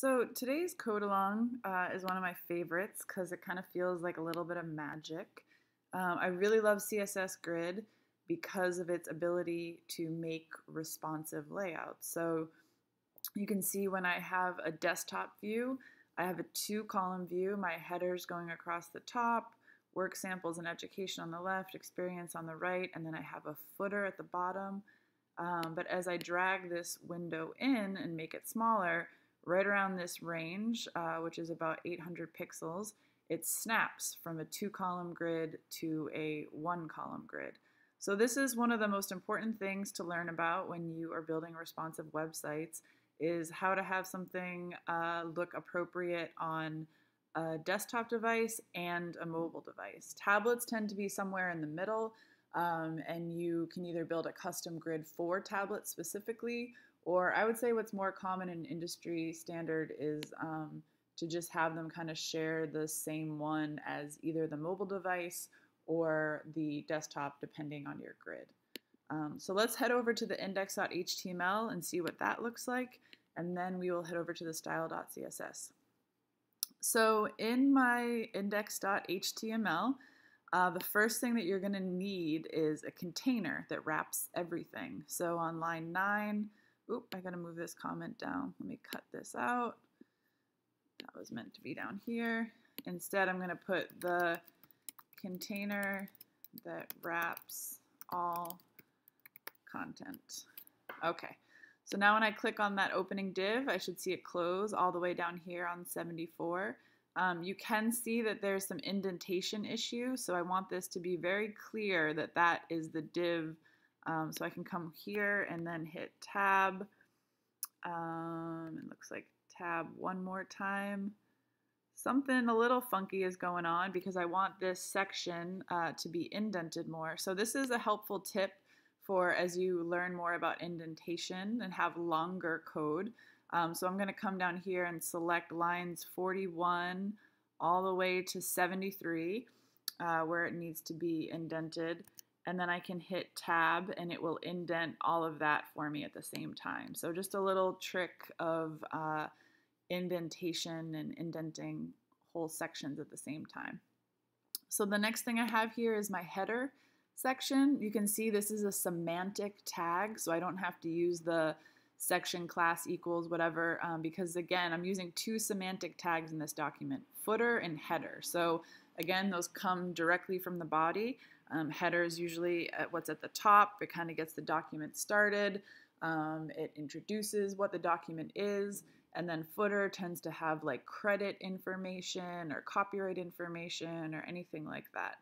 So today's code along is one of my favorites because it kind of feels like a little bit of magic. I really love CSS Grid because of its ability to make responsive layouts. So you can see when I have a desktop view, I have a two-column view, my headers going across the top, work samples and education on the left, experience on the right, and then I have a footer at the bottom. But as I drag this window in and make it smaller, right around this range, which is about 800 pixels, it snaps from a two-column grid to a one-column grid. So this is one of the most important things to learn about when you are building responsive websites, is how to have something look appropriate on a desktop device and a mobile device. Tablets tend to be somewhere in the middle, and you can either build a custom grid for tablets specifically, or I would say what's more common in industry standard is to just have them kind of share the same one as either the mobile device or the desktop, depending on your grid. So let's head over to the index.html and see what that looks like, and then we will head over to the style.css. So in my index.html, the first thing that you're going to need is a container that wraps everything. So on line 9, I got to move this comment down. Let me cut this out. That was meant to be down here. Instead, I'm going to put the container that wraps all content. Okay, so now when I click on that opening div, I should see it close all the way down here on 74. You can see that there's some indentation issue, so I want this to be very clear that that is the div. So I can come here and then hit tab. It looks like tab one more time. Something a little funky is going on because I want this section to be indented more. So this is a helpful tip for as you learn more about indentation and have longer code. So I'm going to come down here and select lines 41 all the way to 73 where it needs to be indented. And then I can hit tab and it will indent all of that for me at the same time. So just a little trick of indentation and indenting whole sections at the same time. So the next thing I have here is my header section. You can see this is a semantic tag, so I don't have to use the section class equals whatever, because again, I'm using two semantic tags in this document, footer and header. So again, those come directly from the body. Header is usually at what's at the top. It kind of gets the document started. It introduces what the document is. And then footer tends to have like credit information or copyright information or anything like that.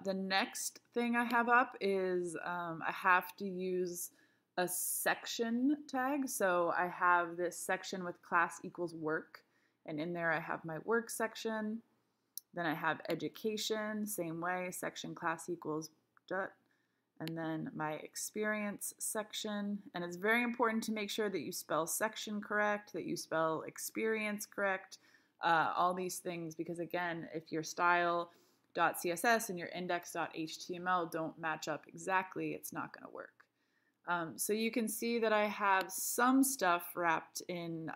The next thing I have up is I have to use a section tag. So I have this section with class equals work, and in there I have my work section. Then I have education, same way, section class equals dot, and then my experience section. And it's very important to make sure that you spell section correct, that you spell experience correct, all these things, because again, if your style.css and your index.html don't match up exactly, it's not going to work. So you can see that I have some stuff wrapped in,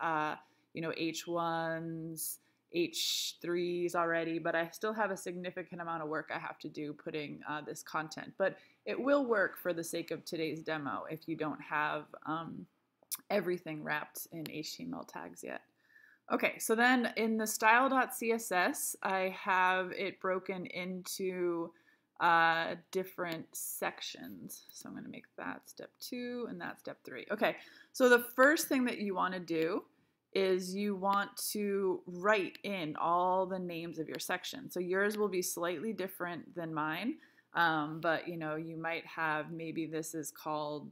H1s, H3s already, but I still have a significant amount of work I have to do putting this content. But it will work for the sake of today's demo if you don't have everything wrapped in HTML tags yet. Okay, so then in the style.css, I have it broken into different sections. So I'm going to make that step 2 and that step 3. Okay, so the first thing that you want to do is you want to write in all the names of your section. So yours will be slightly different than mine, but you might have, maybe this is called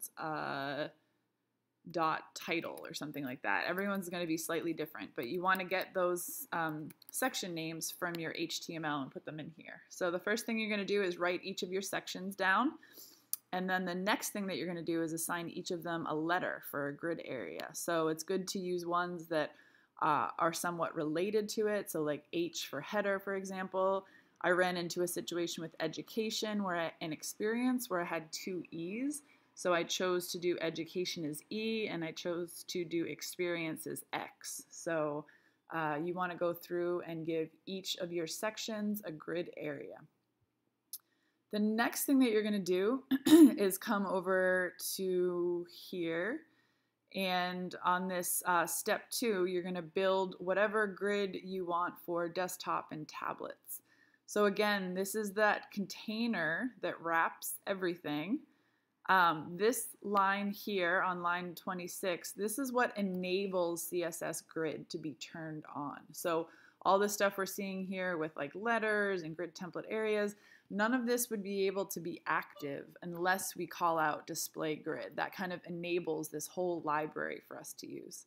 dot title or something like that. Everyone's going to be slightly different, but you want to get those section names from your HTML and put them in here. So the first thing you're going to do is write each of your sections down. And then the next thing that you're going to do is assign each of them a letter for a grid area. So it's good to use ones that are somewhat related to it. So like H for header, for example. I ran into a situation with education and experience where I had 2 E's. So I chose to do education as E, and I chose to do experience as X. So you want to go through and give each of your sections a grid area. The next thing that you're going to do is come over to here, and on this step 2, you're going to build whatever grid you want for desktop and tablets. So again, this is that container that wraps everything. This line here on line 26, this is what enables CSS Grid to be turned on. So all the stuff we're seeing here with like letters and grid template areas, none of this would be able to be active unless we call out display grid. That kind of enables this whole library for us to use.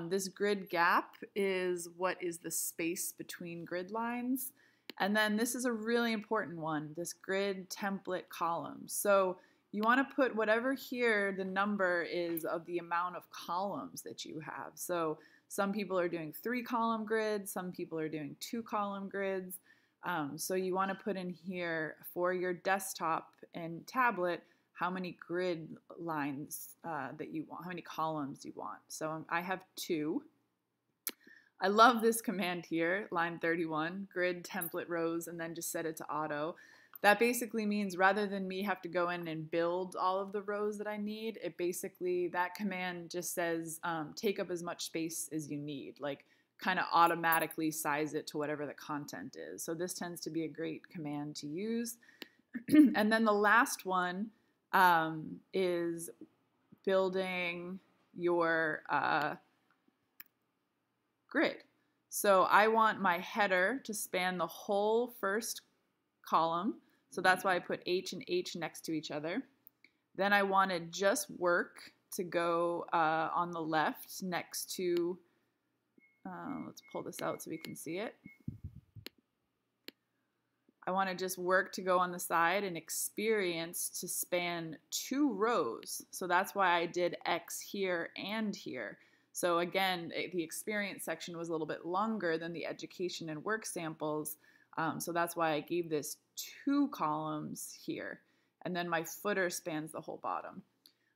This grid gap is what is the space between grid lines. And then this is a really important one, this grid template column. So you want to put whatever here the number is of the amount of columns that you have. So some people are doing 3-column grids, some people are doing 2-column grids. So you want to put in here for your desktop and tablet how many grid lines that you want, how many columns you want. So I have 2. I love this command here, line 31, grid template rows, and then just set it to auto. That basically means rather than me have to go in and build all of the rows that I need, it basically, that command just says take up as much space as you need, like kind of automatically size it to whatever the content is. So this tends to be a great command to use. And then the last one is building your grid. So I want my header to span the whole first column. So that's why I put H and H next to each other. Then I wanted just work to go on the left next to, let's pull this out so we can see it. I want just work to go on the side and experience to span 2 rows. So that's why I did X here and here. So again, the experience section was a little bit longer than the education and work samples. So that's why I gave this 2 columns here. And then my footer spans the whole bottom.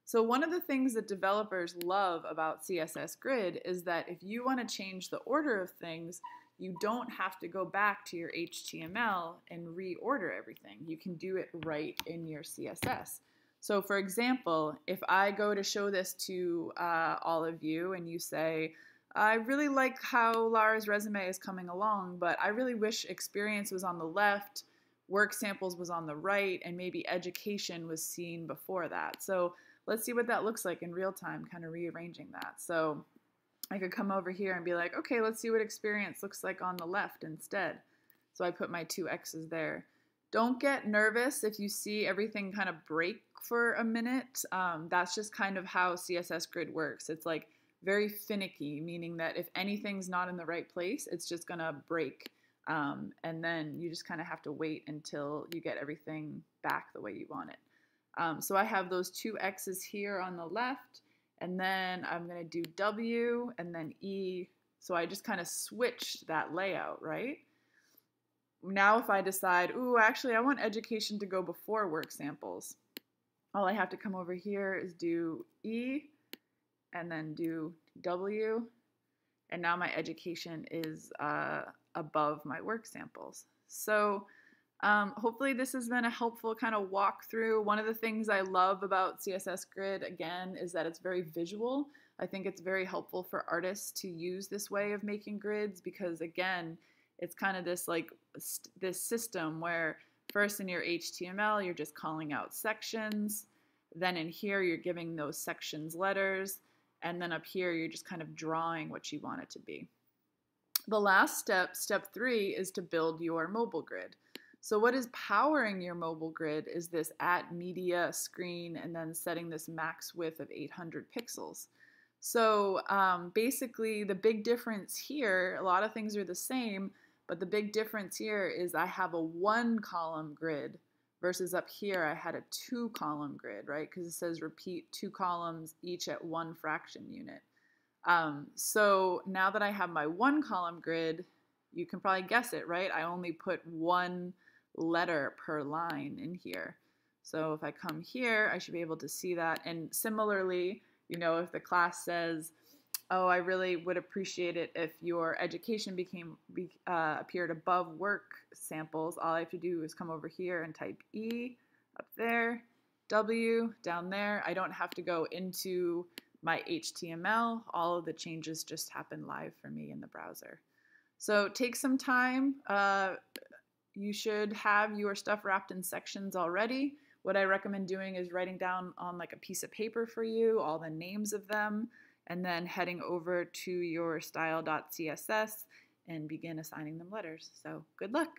So one of the things that developers love about CSS Grid is that if you want to change the order of things, you don't have to go back to your HTML and reorder everything. You can do it right in your CSS. So for example, if I go to show this to all of you and you say, I really like how Lara's resume is coming along, but I really wish experience was on the left, work samples was on the right, and maybe education was seen before that. So let's see what that looks like in real time, kind of rearranging that. So I could come over here and be like, okay, let's see what experience looks like on the left instead. So I put my 2 X's there. Don't get nervous if you see everything kind of break for a minute. That's just kind of how CSS Grid works. It's like very finicky, meaning that if anything's not in the right place, it's just gonna break. And then you just kind of have to wait until you get everything back the way you want it. So I have those 2 X's here on the left, and then I'm gonna do W and then E. So I just kind of switched that layout, right? Now if I decide, ooh, actually I want education to go before work samples, all I have to come over here is do E and then do W, and now my education is above my work samples. So hopefully this has been a helpful kind of walkthrough. One of the things I love about CSS Grid, again, is that it's very visual. I think it's very helpful for artists to use this way of making grids because, again, it's kind of this like this system where first in your HTML, you're just calling out sections. Then in here, you're giving those sections letters. And then up here, you're just kind of drawing what you want it to be. The last step, step 3, is to build your mobile grid. So what is powering your mobile grid is this @media screen and then setting this max width of 800 pixels. So basically the big difference here, a lot of things are the same, but the big difference here is I have a 1-column grid versus up here I had a 2-column grid, right? Because it says repeat 2 columns each at 1 fraction unit. So now that I have my 1-column grid, you can probably guess it, right? I only put 1 letter per line in here. So if I come here, I should be able to see that. And similarly, if the class says, oh, I really would appreciate it if your education appeared above work samples, all I have to do is come over here and type E up there, W down there. I don't have to go into my HTML. All of the changes just happen live for me in the browser. So take some time. You should have your stuff wrapped in sections already. What I recommend doing is writing down on like a piece of paper for you all the names of them, and then heading over to your style.css and begin assigning them letters. So good luck.